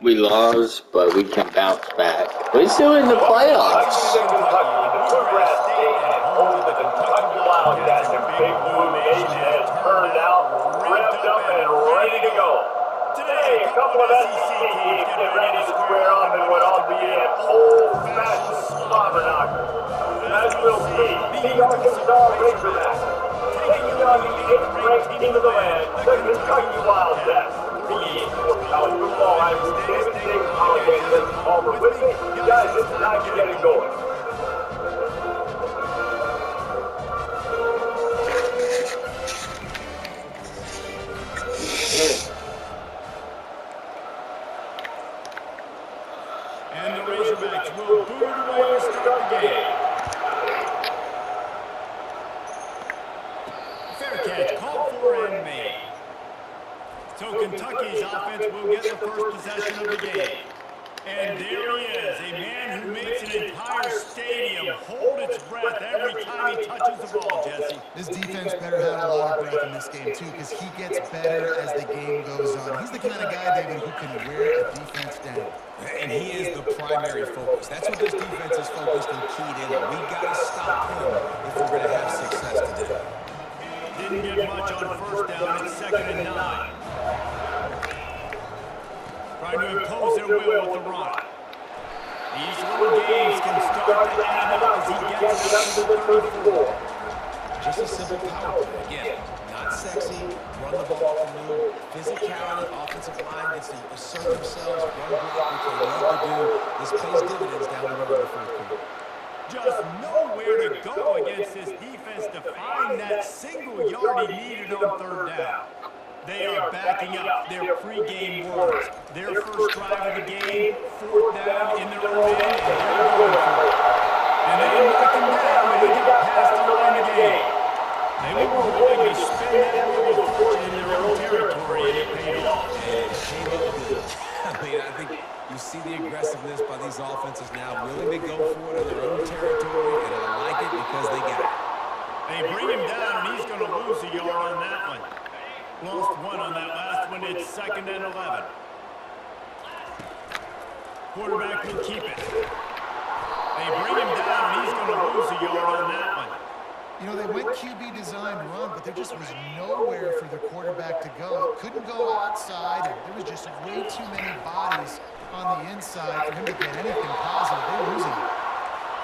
We lost, but we can bounce back. We're still in the playoffs. Bluegrass State and home to the Kentucky Wildcats and Big Blue Nation has turned out, revved up, and ready to go. Today, a couple of SEC teams get ready to square off in what ought to be an old-fashioned slobber knocker. As we'll see, the Arkansas Razorbacks taking on the 8th-ranked team of the land, the Kentucky Wildcats. 3 Esports College Football. I'm Bruce Davis. David Holiday and Dennis Palmer with me. Guys, it's time to get it going. And the Razorbacks will boot it away to start the game. Fair catch, called for and made. So Kentucky's offense will get the first possession of the game. And there he is, a man who makes an entire stadium hold its breath every time he touches the ball, Jesse. This defense better have a lot of breath in this game, too, because he gets better as the game goes on. He's the kind of guy, David, who can wear a defense down. And he is the primary focus. That's what this defense is focused and keyed in on. We got to stop him if we're going to have success today. Didn't get much on first down. It's 2nd and 9. Trying to impose their will with the run. These little games can start to add up as he gets it up to the 34. Just a simple power play. Again, not sexy, run the ball from new, physicality, offensive line gets to assert themselves, run block, which they love to do. This pays dividends down the road in the fourth quarter. Just nowhere to go against this defense to find that single yard he needed on 3rd down. They are backing up their pregame words. Their first drive of the game, 4th down in their own end, and they're going for it. And they knocked him down, but he got past the line of the game. They were willing to spend that little fortune in their own territory, and it paid off. And it came up good. I mean, I think you see the aggressiveness by these offenses now, willing to go for it in their own territory, and I like it because they get it. They bring him down, and he's going to lose a yard on that one. Lost 1 on that last one. It's 2nd and 11. Quarterback will keep it. They bring him down, and he's going to lose a yard on that one. You know, they went QB designed run, but there just was nowhere for the quarterback to go. Couldn't go outside, and there was just way too many bodies on the inside for him to get anything positive. They're losing it.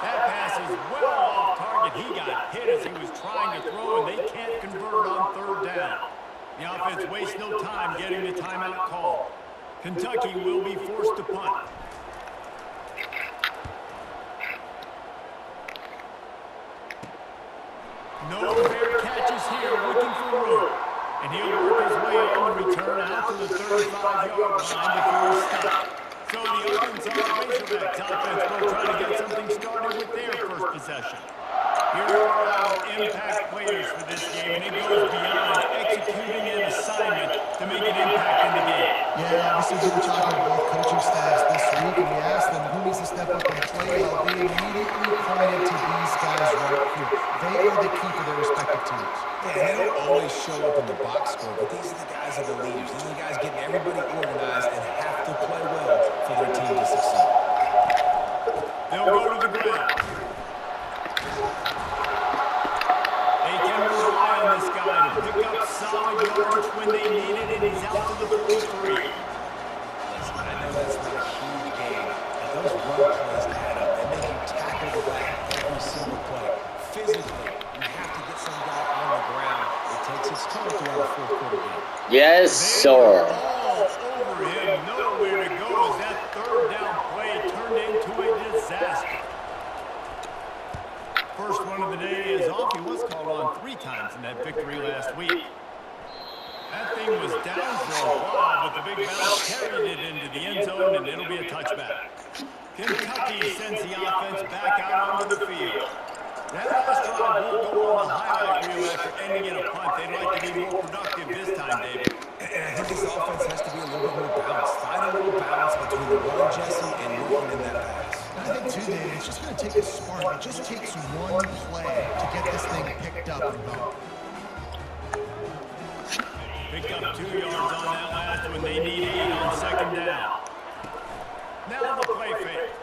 That pass is well off target. He got hit as he was trying to throw, and they can't convert on 3rd down. The offense wastes no time getting the timeout call. Kentucky will be forced to punt. No fair catches here, looking for room. And he'll work his way on the return out to the 35-yard line before he's stopped. So the Arkansas Razorbacks offense will try to get something started with their first possession. Here are our impact players for this game, and it goes beyond executing an assignment to make an impact in the game. Yeah, obviously we were talking to both coaching staffs this week, and we asked them who needs to step up and play well. They immediately pointed to these guys right here. They are the key for their respective teams. Yeah, they don't always show up in the box score, but these are the guys that are the leaders. These are the guys getting everybody organized and have to play well for their team to succeed. They'll go to the ground. This guy to pick up solid yards when they need it, and he's out to the 43. Listen, I know that's not a huge game, but those run plays add up. They make you tackle the back every single play. Physically, you have to get some guy on the ground. It takes its toll throughout a fourth quarter game. Yes, sir. All over him, nowhere to go as that 3rd down play turned into a disaster. First one of the day is off. He was called on 3 times in that victory last week. That thing was down for a while, but the big bounce carried it into the end zone, and it'll be a touchback. Kentucky sends the offense back out onto the field. That last drive won't go on the highlight reel after ending in a punt. They'd like to be more productive this time, David. And I think this offense has to be a little bit more balanced. Find a little balance between the run, Jesse, and working in that pass. I think, too, David, it's just going to take a spark. It just takes one play to get this thing picked up and going. Picked up 2 yards on that last one. They need 8 on 2nd down. Now the play fake.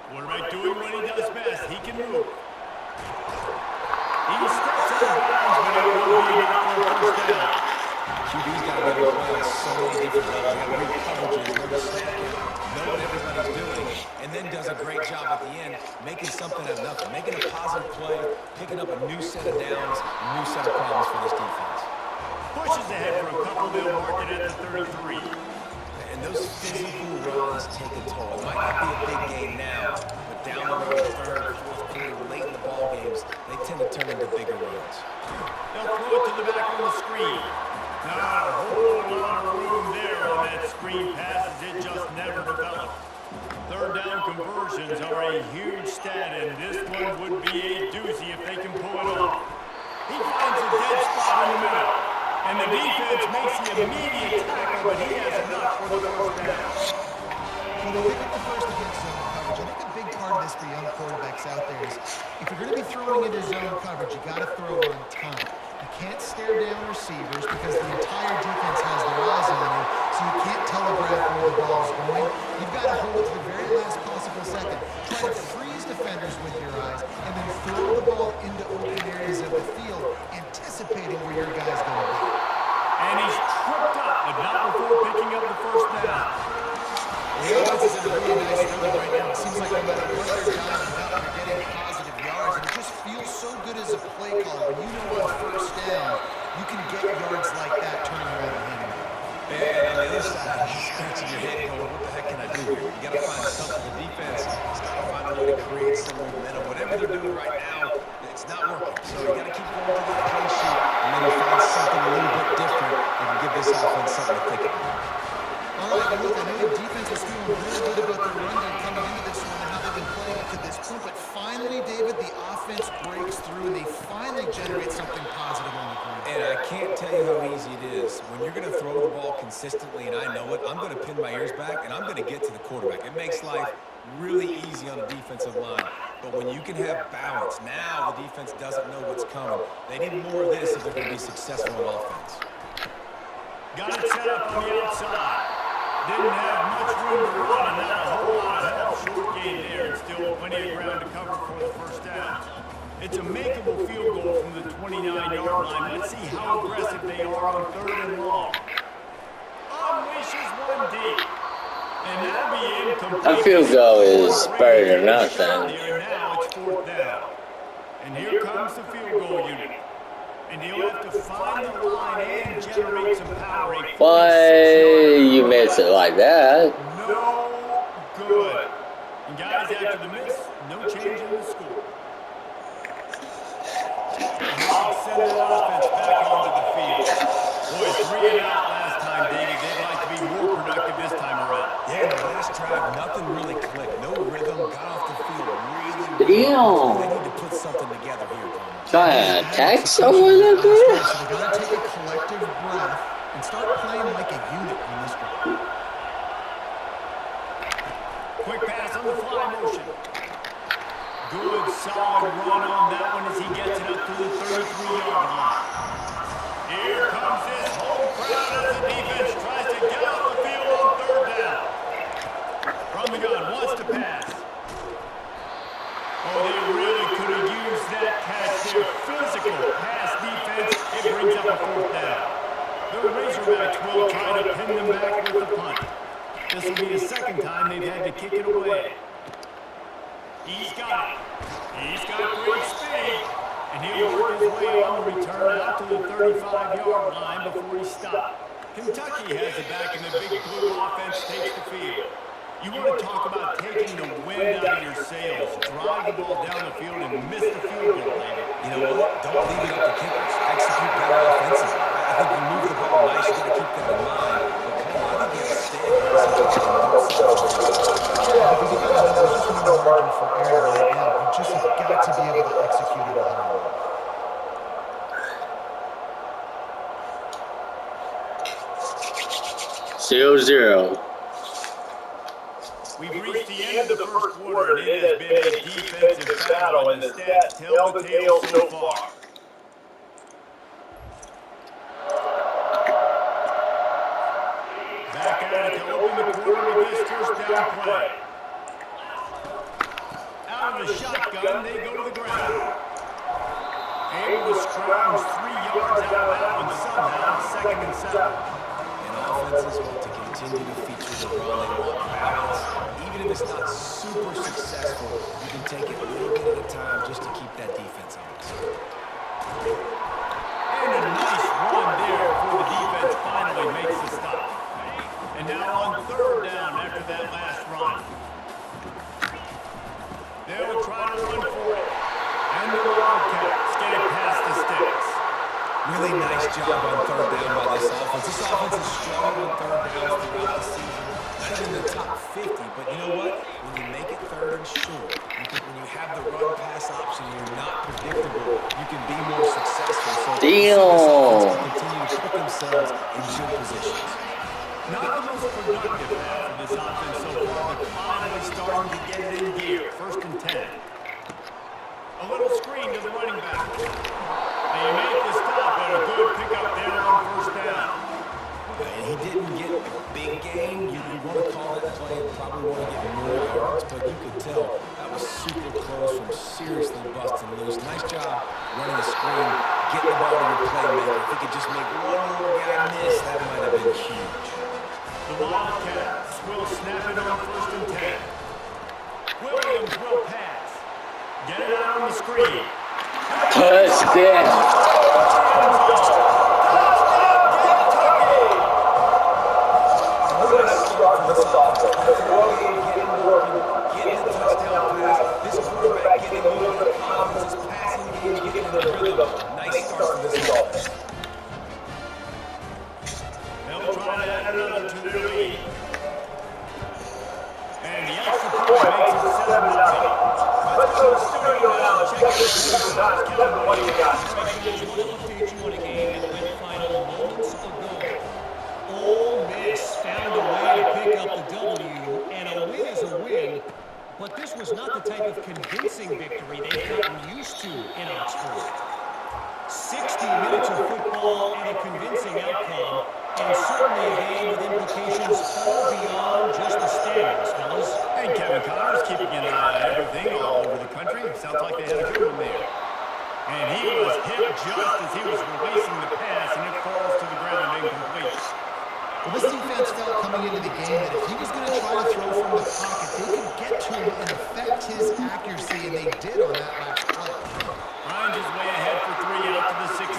Quarterback doing what he does best. He can move. He steps out of bounds, but it will be enough for a first down. QB's got to be able to play on so many different levels. Got to read coverages, know the snap count, know what everybody's doing, and then does a great job at the end, making something out of nothing, making a positive play, picking up a new set of downs, a new set of problems for this defense. Pushes ahead for a couple. They'll mark it at the 33. And those physical runs take a toll. It might not be a big game now, but down the road, third, fourth quarter, late in the ball games, they tend to turn into bigger runs. They'll throw it to the back on the screen. Not a whole lot of room there on that screen pass as it just never developed. Third down conversions are a huge stat, and this one would be a doozy if they can pull it off. He finds a dead spot in the middle, and the defense makes the immediate tackle, but he has enough for the first down. Well, they pick up the first against zone coverage. I think a big part of this for young quarterbacks out there is if you're going to be throwing into zone coverage, you got to throw on time. You can't stare down receivers because the entire defense has their eyes on you, so you can't telegraph where the ball is going. You've got to hold it to the very last possible second. Try to freeze defenders with your eyes, and then throw the ball into open areas of the field, anticipating where your guy's going to be. And he's tripped up, but not before picking up the first down. The offense is in a really nice rhythm right now. It seems like no matter what they're dialing up, they're getting positive yards, and it just feels so good as a play caller. When you know on first down, you can get yards like that turning around and hitting. And on the other side, you're scratching your head going, what the heck can I do here? You got to find something. The defense has got to find a way to create some momentum. Whatever they're doing right now, it's not working. So you got to keep going to the play sheet, and then you find something a little bit different that can give this offense something to think about. All right, look, I know the defense was feeling really good about their run game coming into this one and how they've been playing up to this point, but finally, David, the offense breaks through and they finally generate something positive on the ground. And I can't tell you how easy it is. When you're going to throw the ball consistently, and I know it, I'm going to pin my ears back, and I'm going to get to the quarterback. It makes life really easy on the defensive line. But when you can have balance, now the defense doesn't know what's coming. They need more of this if they're going to be successful on offense. Got it set up on the outside. Didn't have much room to run, and not a whole lot of help. Short gain there, and still plenty of ground to cover for the first down. It's a makeable field goal from the 29-yard line. Let's see how aggressive they are on third and long. Unleashes one deep. And that'll be incomplete. A field goal is better than nothing. Now it's fourth down. And here comes the field goal unit. And he'll have to find the line and generate some power. Why you miss it like that? No good. And guys, after the miss, no change in the score. I'll send that offense back onto the field. Boy, 3 and out last time, David. They'd like to be more productive this time around. Yeah, the last drive, nothing really clicked. No rhythm, got off the field really. Damn. They need to put something together here, Palmer. Trying to attack someone up there? So they got to take a collective breath and start playing like a unit on this drive. Quick pass on the fly motion. Good, solid run on that one as he gets it up to the 33-yard line. Here comes this whole crowd as the defense tries to get off the field on third down. From the gun, wants to pass. Oh, they really could have used that catch there. Physical pass defense. It brings up a fourth down. The Razorbacks will try to pin them back with the punt. This will be the second time they've had to kick it away. He's got it. He's got great speed. And he'll work his way on the return out to the 35-yard line before he stopped. Kentucky has it back and the big blue offense takes the field. You want to talk about taking the wind out of your sails. Drive the ball down the field and miss the field goal, David. You know what? Don't leave it up to kickers. Execute better offensively. I think you move the ball nice. You got to keep that in mind. But Paul, I think you got to stay aggressive and don't settle for field goals. Yeah, because you got to know there's just no margin for error right now. You just have got to be able to execute at a high level. Zero. We've reached the end of the first quarter, and it has been a defensive battle, and the stats tell the tale so far. Back at it to open the quarter with this first down play. Out of the shotgun, they go to the ground. Able to scrounge 3 yards out of that one somehow, 2nd and 7. And offenses want to continue to feature the run. They want balance. Even if it's not super successful, you can take it a little bit at a time just to keep that defense honest. And a nice run there before the defense finally makes the stop. And now on 3rd down after that last run. They'll try to run for it. And the Wildcats get it past the sticks. Really nice job on 3rd down by this offense. This offense has struggled on 3rd downs throughout the season. Not even in the top 50, but you know what? When you make it 3rd and short, when you have the run-pass option, you're not predictable, you can be more successful. So this offense can continue to put themselves in good positions. Not the most productive half of this offense so far, but finally starting to get it in gear. 1st and 10. A little screen to the running back. They make the stop and a good pickup there on 1st down. And he didn't get a big gain. You want to call that play and probably want to get more yards, but you could tell that was super close from seriously busting loose. Nice job running the screen, getting the ball to your playmaker. If he could just make one more guy miss, that might have been huge. The Wildcats will snap it on 1st and 10. Williams will pass. Get it out on the screen. Touchdown. Nice start for this offense. They'll try to add another to their lead. And the extra point makes it 7-0. Let's go to the studio now and check out the shots. Kevin, what do you got? Just want to update you on a game that went final moments ago. Ole Miss found a way to pick up the W, and a win is a win, but this was not the type of convincing victory they've gotten used to in Oxford. 60 minutes of football and a convincing outcome, and certainly a game with implications far beyond just the standings, fellas. And Kevin Connors keeping an eye on everything all over the country. Sounds like they had a good one there. And he was hit just as he was releasing the pass, and it falls to the ground incomplete. Well, this defense felt coming into the game that if he was going to try to throw from the pocket, they could get to him and affect his accuracy, and they did on that last play. Ryan's is way ahead for 3 out to the 16.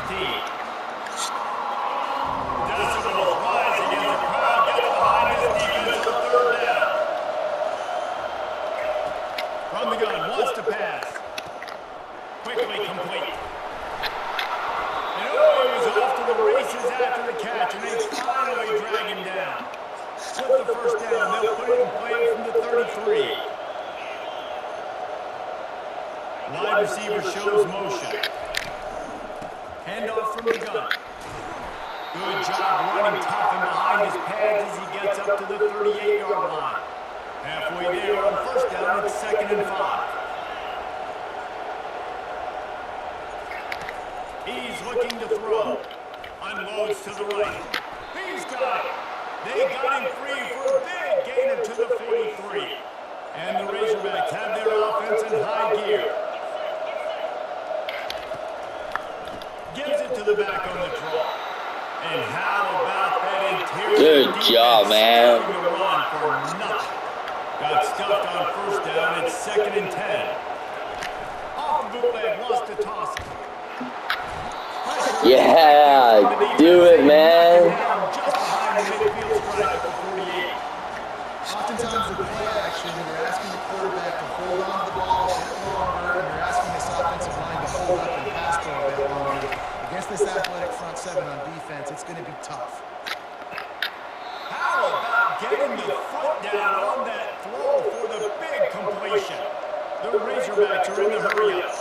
Decibels rising as the crowd gets behind his defense on 3rd down. From the gun, wants to pass. Quickly complete. And he was off to the races after the catch, and they finally drag him down. With the 1st down, they'll put it in play from the 33. Wide receiver shows motion. Handoff from the gun. Good job running tough and behind his pads as he gets up to the 38-yard line. Halfway there on 1st down, it's 2nd and 5. He's looking to throw. Unloads to the right. He's got it. They got him free for a big gainer to the 43. And the Razorbacks have their offense in high gear. Gives it to the back on the draw. And how about that interior? Good job, man. Run for nothing. Got stuffed on 1st down. It's 2nd and 10. Off the bootleg, wants to toss it. Yeah, do it, man. Just behind the midfield stripe at the 48. Oftentimes with play action, they're asking the quarterback to hold on to the ball a bit longer, and they're asking this offensive line to hold up and pass for a bit longer. Against this athletic front seven on defense, it's going to be tough. How about getting the foot down on that throw for the big completion? The Razorbacks are in the hurry up.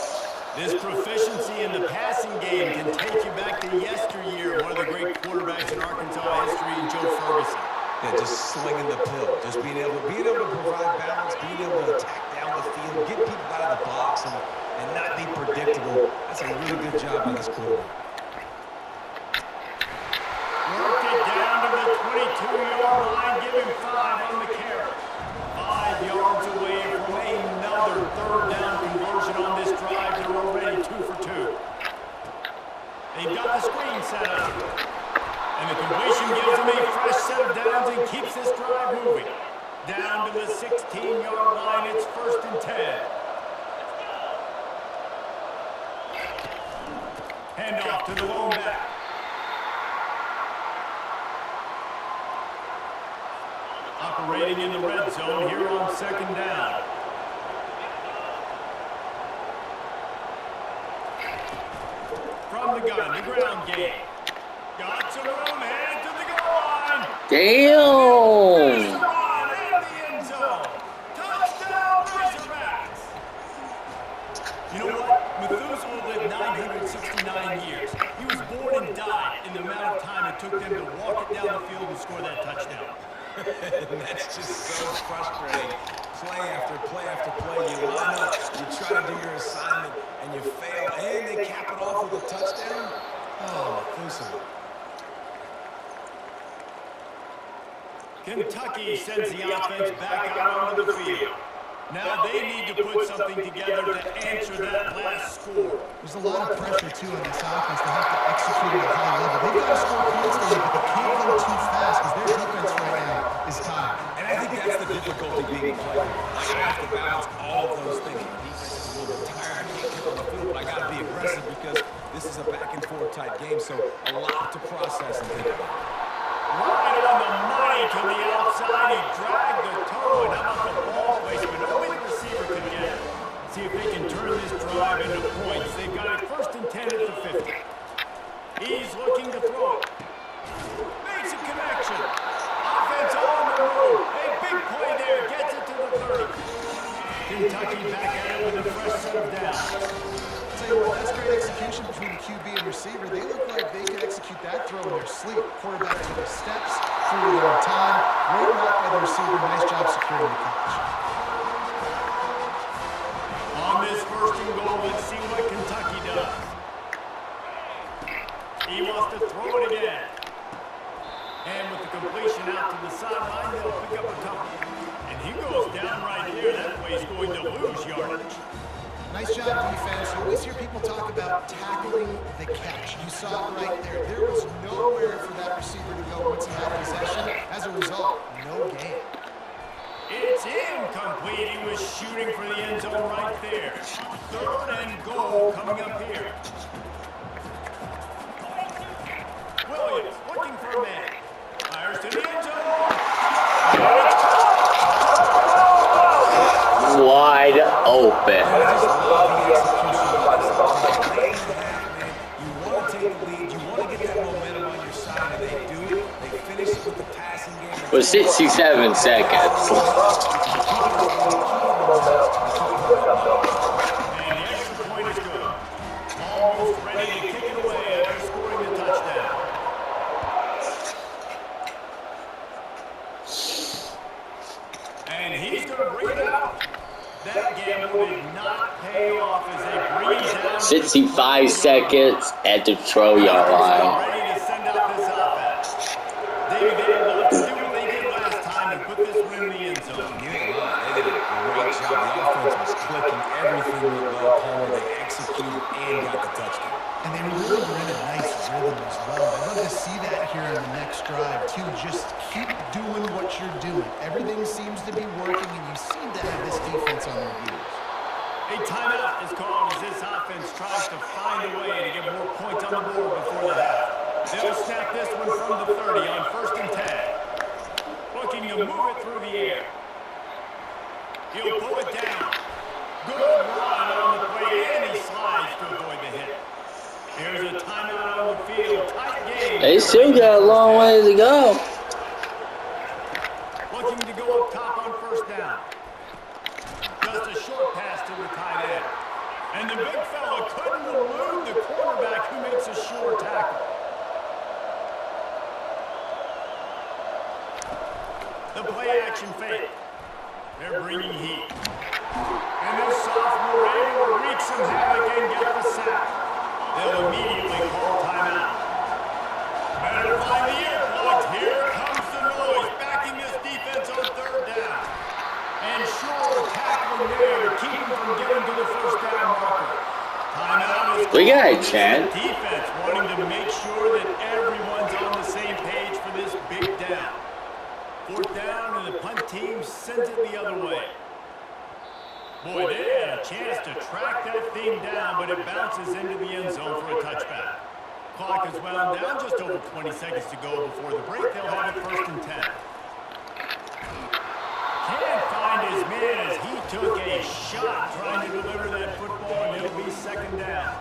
This proficiency in the passing game can take you back to yesteryear, one of the great quarterbacks in Arkansas history, Joe Ferguson. Yeah, just slinging the pill, just being able to provide balance, being able to attack down the field, get people out of the box, and not be predictable. That's a really good job by this quarterback. Worked it down to the 22 2-yard line. Give him 5 on the carry. 5 yards away from another third down conversion on this drive. They're already 2 for 2. They've got the screen set up. And the completion gives them a fresh set of downs and keeps this drive moving. Down to the 16-yard line. It's 1st and 10. Hand off to the lone back. Operating in the red zone here on 2nd down. From the gun, the ground game. Got some room, headed to the goal line. Damn! And the end zone. Touchdown, Razorbacks. You know what? Methuselah lived 969 years. He was born and died in the amount of time it took them to walk it down the field and score that touchdown. That's just so frustrating. Play after play after play. You line up, you try to do your assignment, and you fail, and they cap it off with a touchdown? Oh, Methuselah. Kentucky sends the offense back out onto the field. Now they need to put something together to answer that last score. There's a lot of pressure, too, on this offense. They have to execute at a high level. They've got to score points today, but they can't go too fast because their defense right now is tired. And I think that's the difficulty being a player. Like, I have to balance all of those things. My defense is a little bit tired. I can't get on the field, but I got to be aggressive because this is a back-and-forth type game, so a lot to process and think about. Right on the money to the outside. He dragged the toe. And how about the ball placement? Only the receiver can get it. See if they can turn this drive into points. They've got it 1st and 10 at the 50. He's looking to throw it. Makes a connection. Offense on the move. A big play there. Gets it to the 30. Kentucky back at it with a fresh set of downs. Tell you what, that's great execution between the QB and receiver. They look like they could execute that throw in their sleep. Quarterback took his steps, threw it on time. Great route by the receiver. Nice job securing the catch. On this 1st and goal, let's see what Kentucky does. He wants to throw it again. And with the completion out to the sideline, they'll pick up a couple. And he goes down right here. That way he's going to lose yardage. Nice job, defense. You always hear people talk about tackling the catch. You saw it right there. There was nowhere for that receiver to go once he had possession. As a result, no gain. It's incomplete. He was shooting for the end zone right there. 3rd and goal coming up here. Williams looking for a man. Fires to the end zone. Wide open. You want to take the lead. You want to get that momentum on your side, and they do it. They finish it with the passing game. For 67 seconds. And the extra point is good. Almost ready to kick it away after scoring the touchdown. And he's going to bring it out. That gamble did not pay off as they bring it down. 65 seconds at the 12-yard line. Ready to send out this offense. David, they love to do what they did last time and put this one in the end zone. You ain't lying. They did a great job. The offense was clicking. Everything went well. Palmer, they executed and got the touchdown. And they really were in a nice rhythm as well. I'd love to see that here in the next drive, too. Just keep doing what you're doing. Everything seems to be working, and you seem to have this defense on their heels. A timeout is called as this offense tries to find a way to get more points on the board before the half. They'll snap this one from the 30 on 1st and 10. Looking to move it through the air. He'll pull it down. Good run on the play, and he slides to avoid the hit. Here's a timeout on the field. Tight game. They still got a long way to go. Looking to go up top on 1st down. Just a short pass to the tight end. And the big fella couldn't elude the quarterback who makes a sure tackle. The play action fake. They're bringing heat. And this sophomore able to wreak some havoc and get the sack. They'll immediately call timeout. Better find the earplugs. Here comes the noise. from there to keep him from getting to the first down marker. Timeout is We got a called. chance. It's the defense wanting to make sure that everyone's on the same page for this big down. Fourth down, and the punt team sends it the other way. Boy, they had a chance to track that thing down, but it bounces into the end zone for a touchback. Clock is wound down, just over 20 seconds to go before the break. They'll have it 1st and 10. Can't find his man as he took a shot trying to deliver that football, and it'll be 2nd down.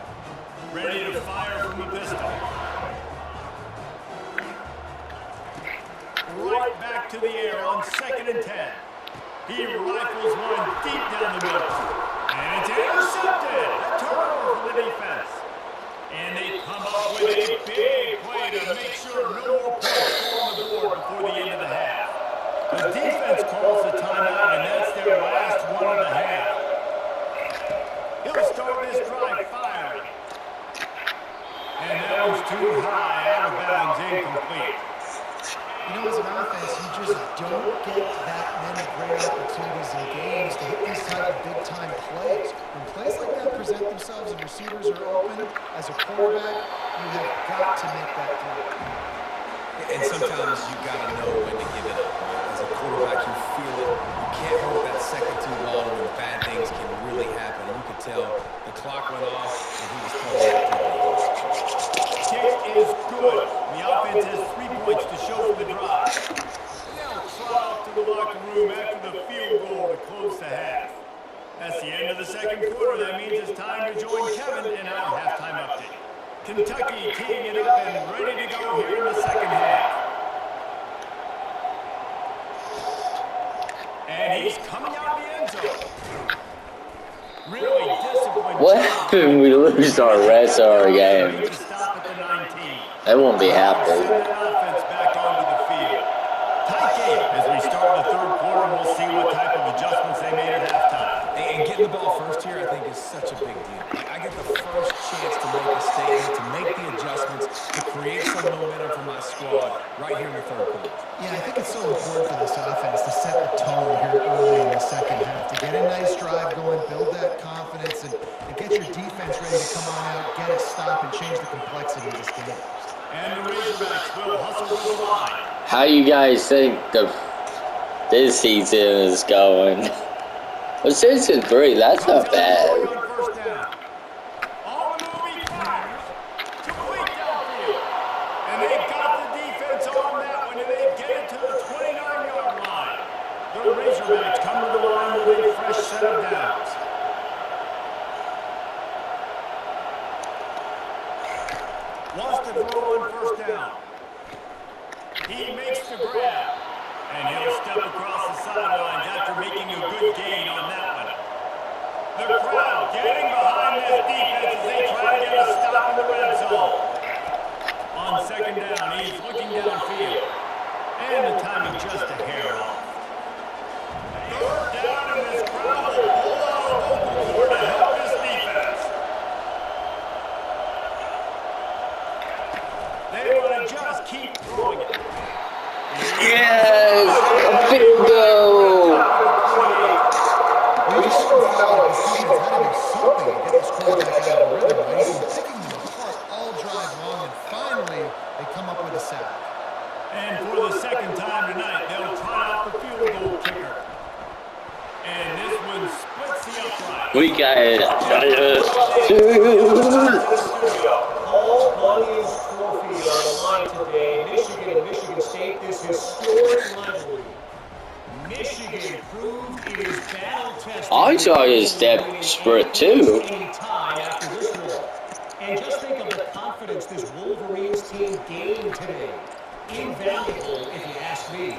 Ready to fire from the pistol. Right back to the air on 2nd and 10. He rifles one deep down the middle. And it's intercepted. A turnover for the defense. And they come up with a big play to make sure no more points go on the board before the end of the half. The defense calls the timeout, and that's their last one of the half. He'll start this drive firing. And that one's too high, out of bounds, incomplete. You know, as an offense, you just don't get that many great opportunities in games to hit these type of big-time plays. When plays like that present themselves and receivers are open, as a quarterback, you have got to make that throw. And sometimes you got to know when to give it up. Right? As a quarterback, you feel it. You can't hold that second too long when bad things can really happen. And you could tell the clock went off and he was pulling that tempo. Kick is good. The offense has 3 points to show for the drive. And now trot off to the locker room after the field goal to close the half. That's the end of the 2nd quarter. That means it's time to join Kevin in our halftime update. Kentucky teeing it up and ready to go here in the 2nd half. And he's coming out of the end zone. Really disciplined. What happened? We lose our rest of our game. They won't be happy. Send that offense back onto the field. Tight game as we start the 3rd quarter, and we'll see what type of adjustments they made at halftime. And getting the ball first here, I think, is such a big deal. I get the first chance to make a statement, to make the adjustments, to create some momentum for my squad right here in the 3rd quarter. Yeah, I think it's so important for this offense to set the tone here early in the 2nd half, to get a nice drive going, build that confidence, and get your defense ready to come on out, get a stop, and change the complexity of this game. And the Razorbacks will hustle to the line. How you guys think this season is going? Well, 6-3, that's not bad. On 1st down. On the move, he fires. Complete downfield. And they got the defense on that one, and they get it to the 29-yard line. The Razorbacks come to the line with a fresh set of downs. Wants to throw on 1st down. He makes the grab. And he'll step across the sidelines after making a good gain on that one. The crowd getting behind this defense as they try to get a stop in the red zone. On 2nd down, he's looking downfield. And the timing just a hair off. 3rd down, and this crowd will pull out a vocal cord to help this defense. They want to just keep throwing it. Yes! Bingo! We just saw this defense had to do something to get this quarterback out of the rhythm, right? He's been picking them apart all drive long, and finally they come up with a sack. And for the 2nd time tonight, they'll try out the field goal kicker. And this one splits the upright. We got it. All Bunny's trophy on the line today. Michigan and Michigan State, this historic rivalry. Michigan proved it is battle-tested. I saw his step sprint too. After this one. And just think of the confidence this Wolverines team gained today. Invaluable, if you ask me.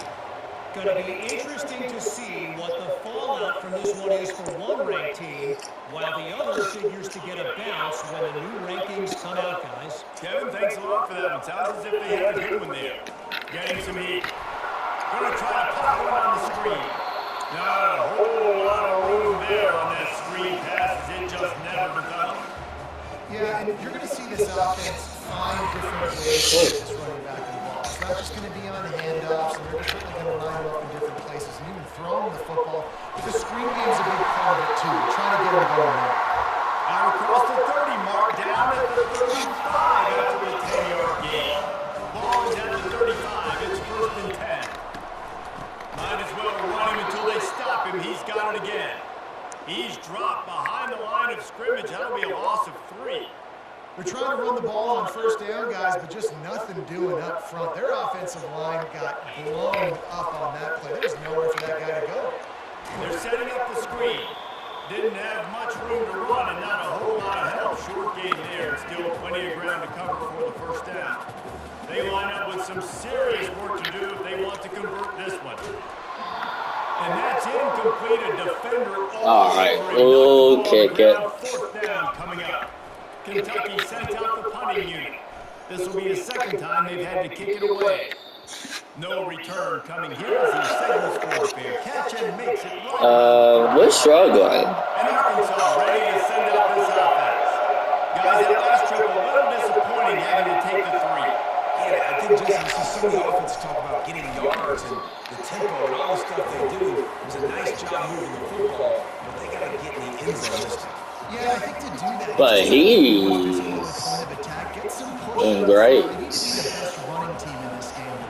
Going to be interesting to see what the fallout from this one is for one ranked team, while the other figures to get a bounce when the new rankings come out, guys. Kevin, thanks a lot for that one. Sounds as if they had a good one there. Getting some heat. Going to try to pop one on the screen. Not a whole lot of room there on that screen pass as it just never developed. Yeah, and you're going to see this offense find different ways to get this running back involved. not just going to be on handoffs, and they're certainly going to line him up in different places and even throw him the football. But the screen game's a big part of it, too. We're trying to get him going there. Out across the 30 mark, down at the 35 after the 10-yard gain. Ball is at the 35. It's 1st and 10. Might as well run him until they stop him. He's got it again. He's dropped behind the line of scrimmage. That'll be a loss of 3. They're trying to run the ball on 1st down, guys, but just nothing doing up front. Their offensive line got blown up on that play. There's nowhere for that guy to go. They're setting up the screen. Didn't have much room to run and not a whole lot of help. Short gain there. Still plenty of ground to cover for the 1st down. They line up with some serious work to do if they want to convert this one. And that's incomplete. A defender. All right, we'll kick it. 4th down coming up. Kentucky sent out the punting unit. This will be the 2nd time they've had to kick it away. No return coming here as he signals for a fair catch and makes it right. We're struggling. And Arkansas ready to send out this offense. Guys, that last trip a little disappointing having to take the 3. Yeah, I think, Jesse, you see some of the offense talk about getting yards and the tempo and all the stuff they do. It was a nice job moving the football, but they got to get in the end zone this time. Yeah, I think to do that, But he's doing great. He's the best running team in this game.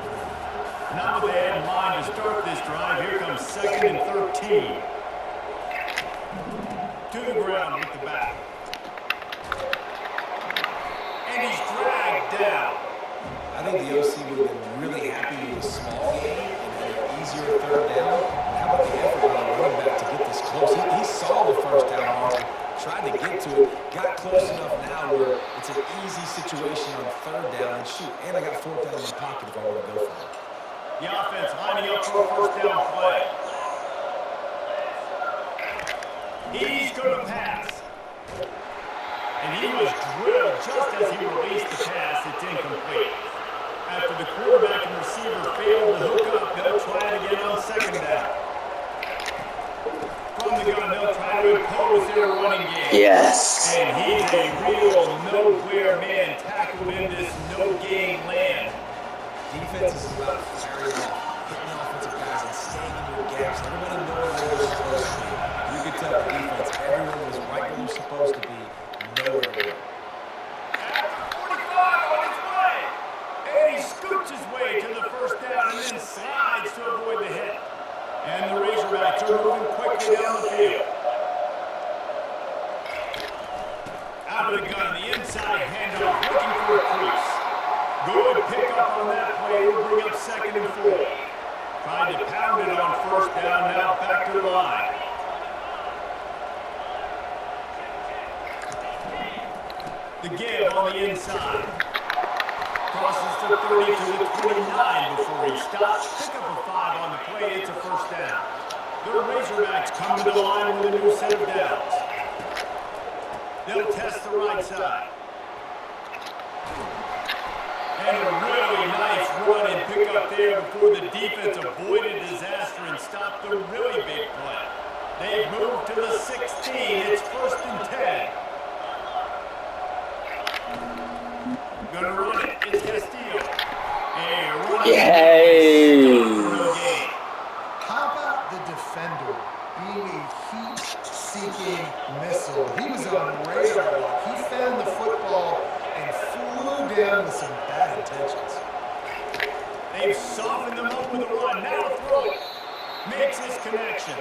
Now what they had in mind to start this drive, here comes 2nd and 13. To the ground with the back. And he's dragged down. I think the OC would have been really happy with a small game and an easier 3rd down. And how about the effort by the running back to get this close? He saw the 1st down marker, tried to get to it, got close enough now where it's an easy situation on 3rd down. And shoot, and I got 4th down in my pocket if I want to go for it. The offense lining up for a 1st down play. He's going to pass. And he was drilled just as he released the pass. It's incomplete. After the quarterback and receiver failed to hook up, they'll try it again on 2nd down. From the gun, they'll try to impose their running game. Yes. And he's a real nowhere man tackled in this no-game land. Defense is about firing off, hitting the offensive guys and staying in your gaps. Everybody knowing where they're supposed to be. You could tell the defense, everyone was right where they're supposed to be, nowhere to go. At the 45 on his way. And he scoots his way to the 1st down and then slides to avoid the hit. And the Razorbacks are moving quickly down the field. Out of the gun, the inside handoff, looking for a crease. Good pickup on that play will bring up 2nd and 4. Tried to pound it on 1st down, now back to the line. The give on the inside. Crosses the 30 to the 29 before he stops. Pick up a 5 on the play, it's a 1st down. The Razorbacks come to the line with a new set of downs. They'll test the right side. And a really nice run and pick up there before the defense avoided disaster and stopped the really big play. They've moved to the 16. It's 1st and 10. Gonna run it. It's Castillo. And running Yay! How about the defender being a heat-seeking missile? He was on radar lock. He found the football and flew down with some bad intentions. They've softened them up with a run. Now throw it. Makes his connection.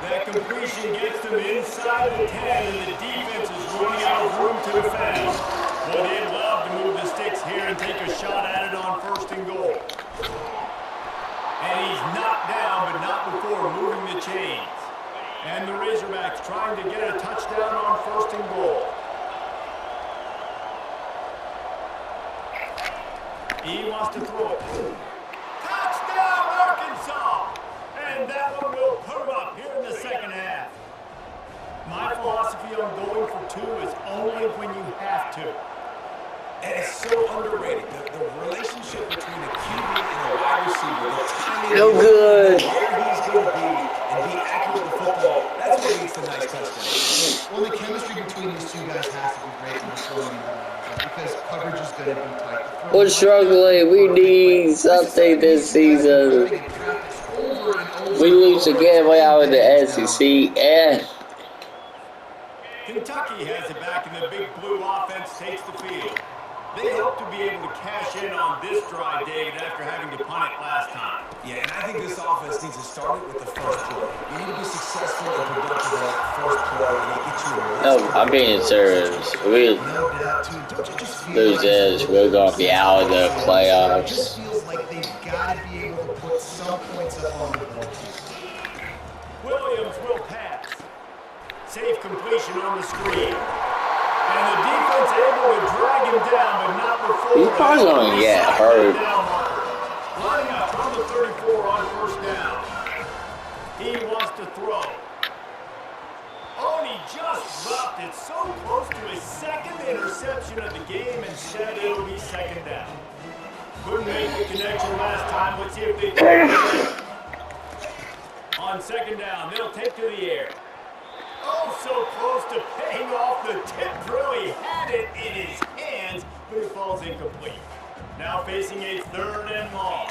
That completion gets them inside the 10, and the defense is running out of room to defend. Well, they'd love to move the sticks here and take a shot at it on 1st and goal. And he's knocked down, but not before moving the chains. And the Razorbacks trying to get a touchdown on 1st and goal. He wants to throw it. Touchdown, Arkansas! And that one will put him up here in the 2nd half. My philosophy on going for 2 is only when you have to. And it's so underrated. The relationship between a QB and a wide receiver, the timing, So good. where he's going to be, and be accurate with the football, that's what leads gets the nice touchdown. Well, the chemistry between these two guys has to be great when they're throwing into the end zone because coverage is going to be tight. The throw We're might struggling. not We be perfect, need but something this season. We lose again way out in the SEC. And Kentucky has it back, and the big blue offense takes the field. They hope to be able to cash in on this drive, David, after having to punt it last time. Yeah, and I think this offense needs to start it with the first play. You need to be successful and productive on that first play, and it gets you a no, I'm being serious. We No doubt, too. Don't you just feel lose like this, we're gonna be out of the it just playoffs. feels like they've got to be able to put some points up on the board here. Williams will pass. Safe completion on the screen. And the defense able to drag him down, but not before. He's probably gonna get hurt. Lining up from the 34 on first down. He wants to throw. Oh, and he just dropped it so close to his second interception of the game. Instead, it'll be second down. Couldn't make the connection last time. Let's see if they can. On second down, they'll take to the air. Oh, so close to paying off the tip drill. He had it in his hands, but it falls incomplete. Now facing a third and long.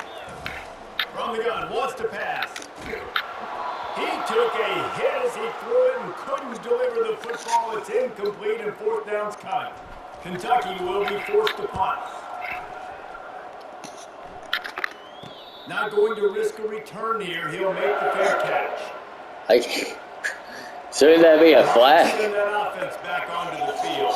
From the gun, wants to pass. He took a hit as he threw it and couldn't deliver the football. It's incomplete and fourth down's coming. Kentucky will be forced to punt. Not going to risk a return here. He'll make the fair catch. Shouldn't that be a flag? Send that offense back onto the field.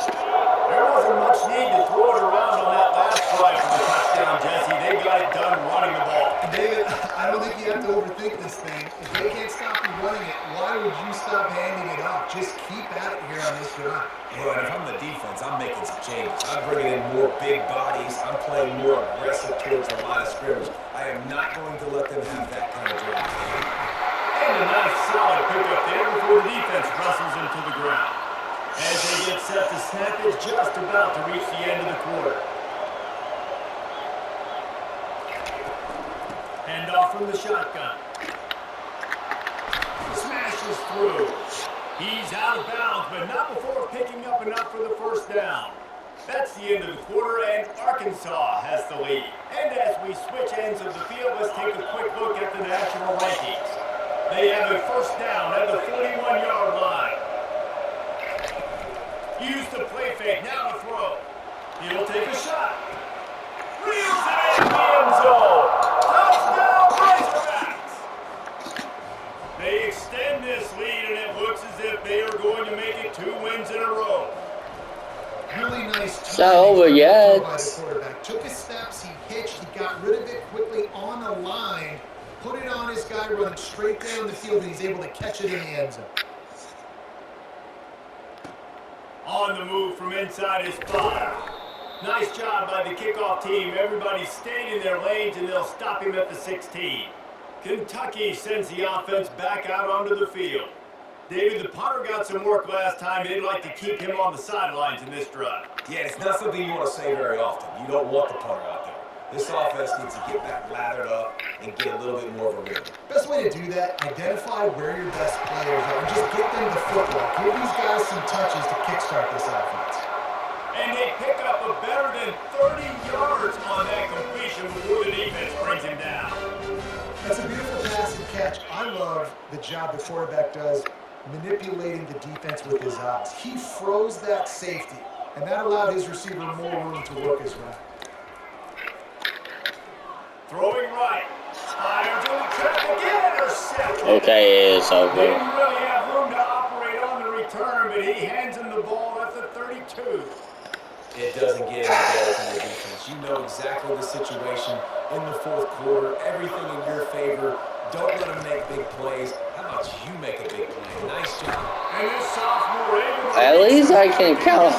There wasn't much need to throw it around on that last drive for the touchdown, Jesse. They got it done running the ball. David, I don't think you have to overthink this thing. If they can't stop you running it, why would you stop handing it off? Just keep at it here on this drive. Well, and if I'm the defense, I'm making some changes. I'm bringing in more big bodies. I'm playing more aggressive towards the line of scrimmage. I am not going to let them have that kind of drive. And a nice solid pickup there before the defense wrestles him to the ground. As they get set to snap it, just about to reach the end of the quarter. Hand off from the shotgun. Smashes through. He's out of bounds, but not before picking up enough for the first down. That's the end of the quarter, and Arkansas has the lead. And as we switch ends of the field, let's take a quick look at the national rankings. They have a first down at the 41-yard line. Use the play fake, now to throw. He'll take a shot. Reels it in the end zone. Touchdown, Razorbacks! They extend this lead, and it looks as if they are going to make it 2 wins in a row. Really nice. It's not over yet. By the quarterback. Took his steps, he hitched, he got rid of it quickly on the line, put it on his guy running straight down the field, and he's able to catch it in the end zone. On the move from inside his 5. Nice job by the kickoff team. Everybody stayed in their lanes, and they'll stop him at the 16. Kentucky sends the offense back out onto the field. David, the punter got some work last time. They'd like to keep him on the sidelines in this drive. Yeah, it's not something you want to say very often. You don't want the punter out there. This offense needs to get back lathered up and get a little bit more of a rhythm. Best way to do that, identify where your best players are and just get them the football. Give these guys some touches to kickstart this offense. And they pick up a better than 30 yards on that completion before the defense brings him down. That's a beautiful pass and catch. I love the job the quarterback does manipulating the defense with his eyes. He froze that safety, and that allowed his receiver more room to work his route. Throwing right. Fires in the trap again. Intercepted. Okay, it's over. Didn't really have room to operate on the return, but he hands him the ball at the 32. It doesn't get any better from the defense. You know exactly the situation in the fourth quarter. Everything in your favor. Don't let them make big plays. How about you make a big play? Nice job. And this sophomore able to At least I can count.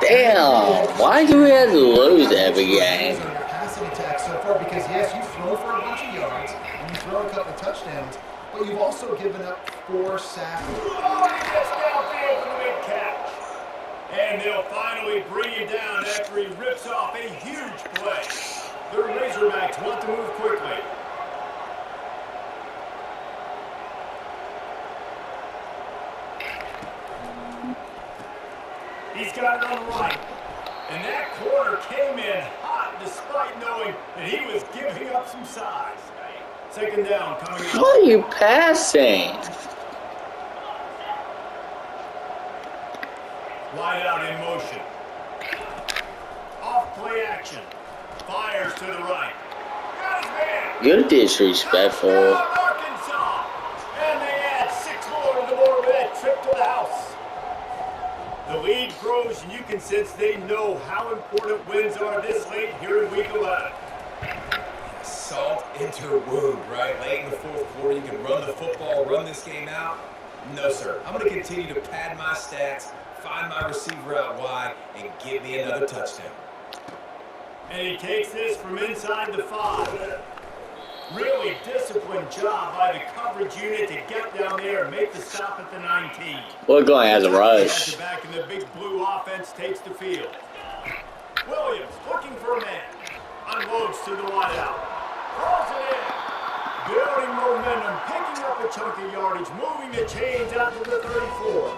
Damn, why do we have to lose every game? On your passing attack so far, because yes, you've thrown for a bunch of yards and you've thrown a couple of touchdowns, but you've also given up 4 sacks. Oh, he gets downfield for the big catch. And they'll finally bring him down after he rips off a huge play. The Razorbacks want to move quickly. He's got it on the right. And that corner came in hot despite knowing that he was giving up some size. Second down coming up. What are you passing? Wide out in motion. Off play action. Fires to the right. Got his man. You're disrespectful. Arkansas. And they add 6 more to the board with that trip to the house. The lead grows, and you can sense they know how important wins are this late here in week 11. Salt into her wound, right? Late in the fourth quarter, you can run the football, run this game out. No, sir. I'm going to continue to pad my stats, find my receiver out wide, and give me another touchdown. And he takes this from inside the 5. Really disciplined job by the coverage unit to get down there and make the stop at the 19. We're going as a rush. Back in the big blue offense takes the field. Williams looking for a man. Unloads to the wide out. Throws it in. Building momentum, picking up a chunk of yardage, moving the chains out to the 34.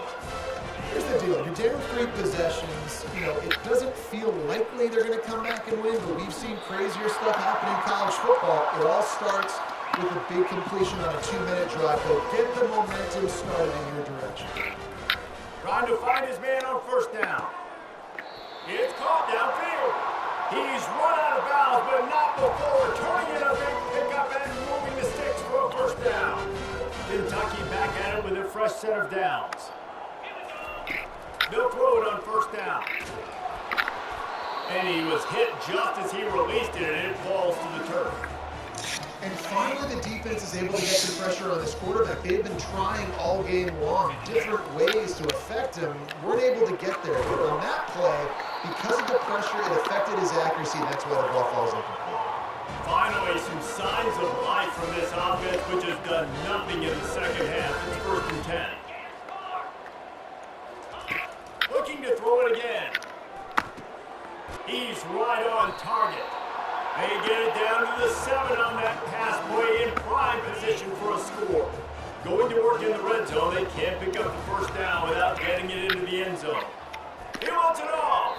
Here's the deal. You're down 3 possessions. You know, it doesn't feel likely they're going to come back and win, but we've seen crazier stuff happen in college football. It all starts with a big completion on a 2-minute drive. They'll get the momentum started in your direction. Trying to find his man on first down. It's caught downfield. He's run out of bounds, but not before turning in a big pickup and moving the sticks for a first down. Kentucky back at it with a fresh set of downs. They'll throw it on first down. And he was hit just as he released it, and it falls to the turf. And finally, the defense is able to get some pressure on this quarterback. They've been trying all game long, different ways to affect him. Weren't able to get there. But on that play, because of the pressure, it affected his accuracy, and that's why the ball falls incomplete. Finally, some signs of life from this offense, which has done nothing in the second half. It's 1st and 10. Looking to throw it again. He's right on target. They get it down to the 7 on that pass play in prime position for a score. Going to work in the red zone, they can't pick up the first down without getting it into the end zone. He wants it all.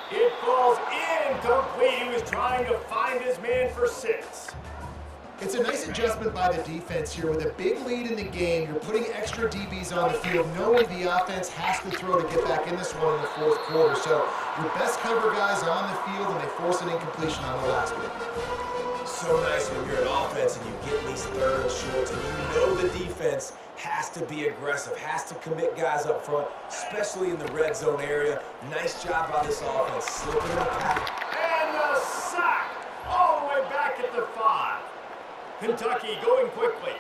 It falls incomplete. He was trying to find his man for 6. It's a nice adjustment by the defense here. With a big lead in the game, you're putting extra DBs on the field, knowing the offense has to throw to get back in this one in the fourth quarter. So your best cover guys on the field, and they force an incompletion on the last one. So nice when you're an offense and you get these 3rd and shorts, and you know the defense has to be aggressive, has to commit guys up front, especially in the red zone area. Nice job by this offense, slipping in the pack. And the sack all the way back at the 5. Kentucky going quickly.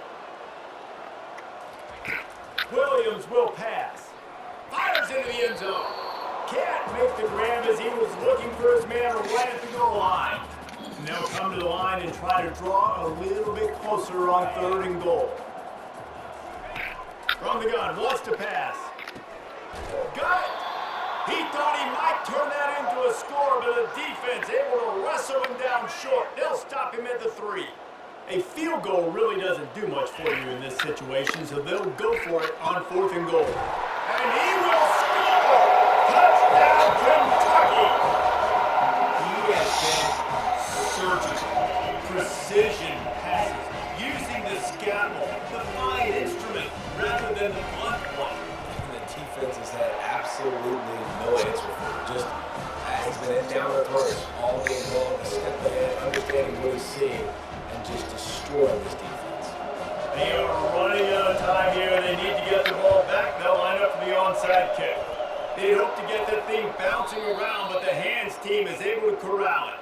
Williams will pass. Fires into the end zone. Can't make the grab as he was looking for his man right at the goal line. And they'll come to the line and try to draw a little bit closer on 3rd and goal. From the gun, wants to pass. Got it. He thought he might turn that into a score, but the defense able to wrestle him down short. They'll stop him at the 3. A field goal really doesn't do much for you in this situation, so they'll go for it on 4th and goal. And he will score! Touchdown, Kentucky! He has been surgical, precision passes, using the scalpel, the fine instrument, rather than the blunt one. And the defense has had absolutely no answer for him. Just he's been in down approach all game long, a step ahead, understanding what he's seeing, and just destroying this defense. They are running out of time here. They need to get the ball back. They'll line up for the onside kick. They hope to get that thing bouncing around, but the hands team is able to corral it.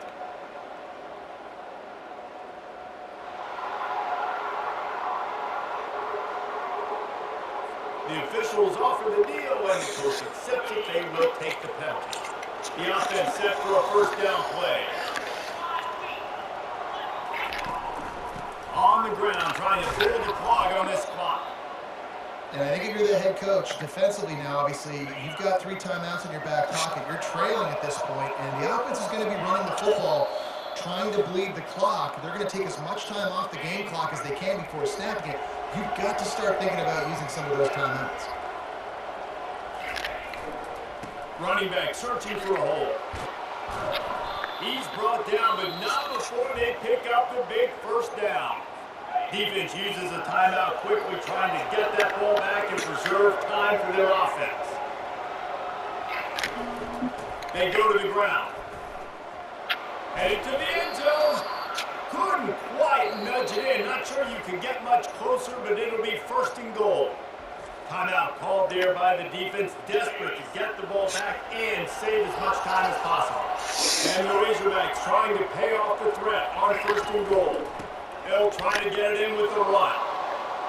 The officials offer the deal, and the coach accepts it. They will take the penalty. The offense set for a first down play. On the ground, trying to pull the plug on this clock. And I think if you're the head coach, defensively now, obviously, you've got 3 timeouts in your back pocket. You're trailing at this point, and the offense is going to be running the football, trying to bleed the clock. They're going to take as much time off the game clock as they can before snapping it. You've got to start thinking about using some of those timeouts. Running back searching for a hole. He's brought down, but not before they pick up the big first down. Defense uses a timeout quickly, trying to get that ball back and preserve time for their offense. They go to the ground. Headed to the end zone. Couldn't quite nudge it in. Not sure you can get much closer, but it'll be first and goal. Timeout called there by the defense, desperate to get the ball back and save as much time as possible. And the Razorbacks trying to pay off the threat on first and goal. They'll try to get it in with the run.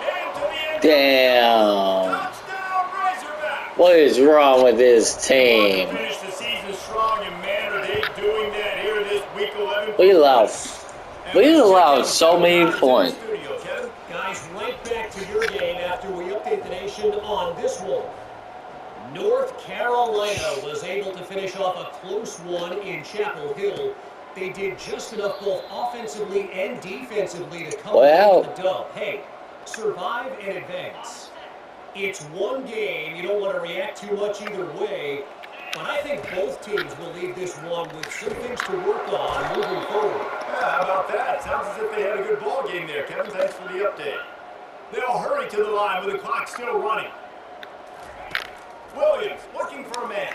Into the end. Damn. Touchdown, Razorbacks. What is wrong with this team? Finish the season strong, and man, are they doing that here this week 11. We allowed so many points. Guys, right back to your game after we update the nation on this one. North Carolina was able to finish off a close one in Chapel Hill. They did just enough both offensively and defensively to come away with the dub. Hey, survive and advance. It's one game. You don't want to react too much either way. But I think both teams will leave this one with some things to work on moving forward. Yeah, how about that? Sounds as if they had a good ball game there, Kevin. Thanks for the update. They'll hurry to the line with the clock still running. Williams looking for a man.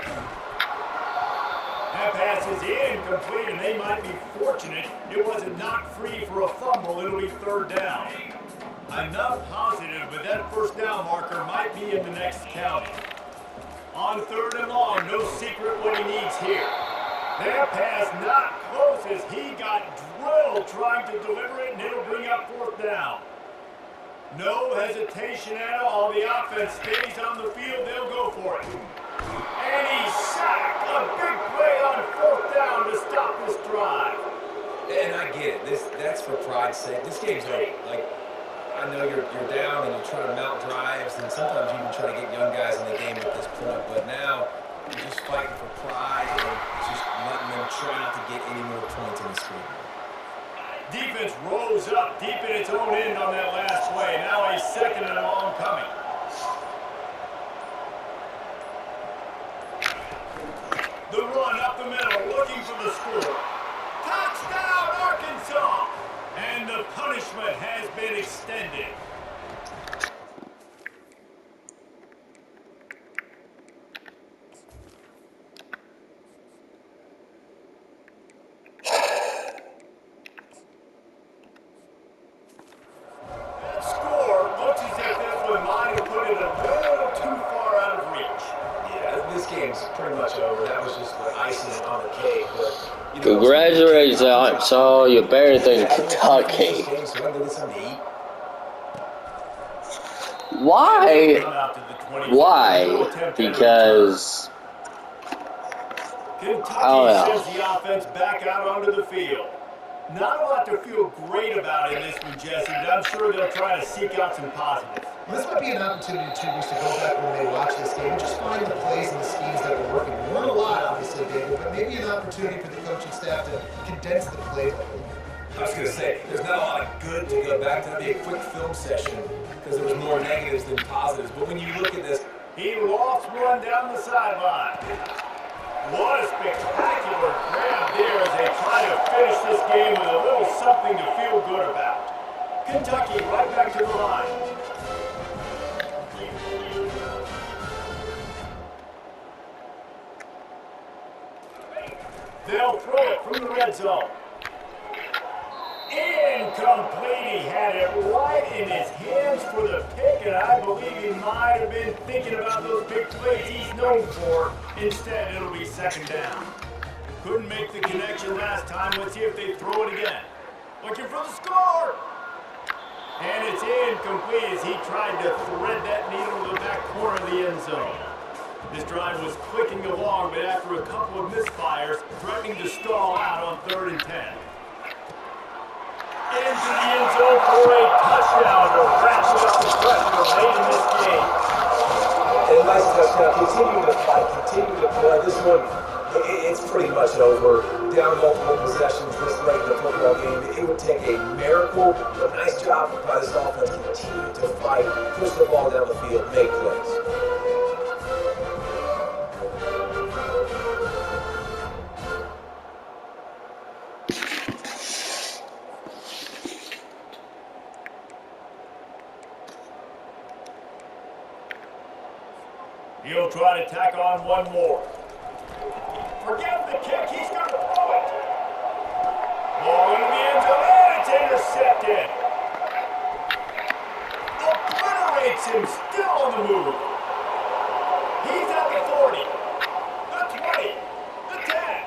That pass is incomplete, and they might be fortunate it wasn't knocked free for a fumble. It'll be third down. I'm not positive, but that first down marker might be in the next county. On third and long, no secret what he needs here. That pass not close as he got drilled trying to deliver it, and it'll bring up fourth down. No hesitation at all. The offense stays on the field. They'll go for it. And he's sacked. A big play on fourth down to stop this drive. And I get it. That's for pride's sake. This game's over. Like, I know you're down and you're trying to mount drives, and sometimes you even try to get young guys in the game at this point. But now you're just fighting for pride and just letting them try not to get any more points in the scoreboard. Defense rose up deep in its own end on that last play. Now a second and long coming. The run up the middle, looking for the score. Touchdown, Arkansas! And the punishment has been extended. That score looks as if this one might have put it a little too far out of reach. Yeah, this game's pretty much over. That was just the icing on the cake. But Congratulations, Arkansas. You're better than Kentucky. Why? Why? Because Kentucky sends the offense back out onto the field. Not a lot to feel great about in this one, Jesse, but I'm sure they'll try to seek out some positives. This might be an opportunity, too, just to go back when they watch this game and just find the plays and the schemes that were working. We learned a lot, obviously, David, but maybe an opportunity for the coaching staff to condense the playbook. I was going to say, there's not a lot of good to go back to. That'd be a quick film session because there was more negatives than positives. But when you look at this, he lost one down the sideline. What a spectacular grab there as they try to finish this game with a little something to feel good about. Kentucky right back to the line. They'll throw it from the red zone. Incomplete. He had it right in his hands for the pick, and I believe he might have been thinking about those big plays he's known for. Instead, it'll be second down. Couldn't make the connection last time. Let's see if they throw it again. Looking for the score. And it's incomplete as he tried to thread that needle to the back corner of the end zone. This drive was clicking along, but after a couple of misfires, threatening to stall out on 3rd and 10. Into the end zone for a touchdown to ratchet up the pressure late in this game. And nice touchdown. Continue to fight, continue to play. This one, it's pretty much over. Down multiple possessions this late in the football game. It would take a miracle, but nice job by this offense. Continue to fight, push the ball down the field, make plays. He'll try to tack on one more. Forget the kick, he's going to throw it. Ball into the end zone, and it's intercepted. Obliterates him, still on the move. He's at the 40, the 20, the 10.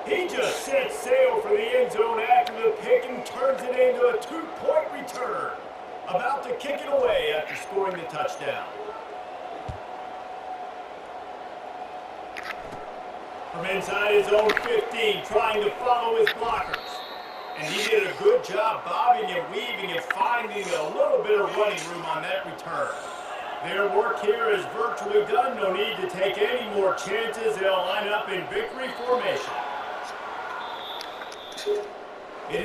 He just set sail for the end zone after the pick and turns it into a 2-point return. About to kick it away after scoring the touchdown. From inside his own 15, trying to follow his blockers. And he did a good job bobbing and weaving and finding a little bit of running room on that return. Their work here is virtually done. No need to take any more chances. They'll line up in victory formation.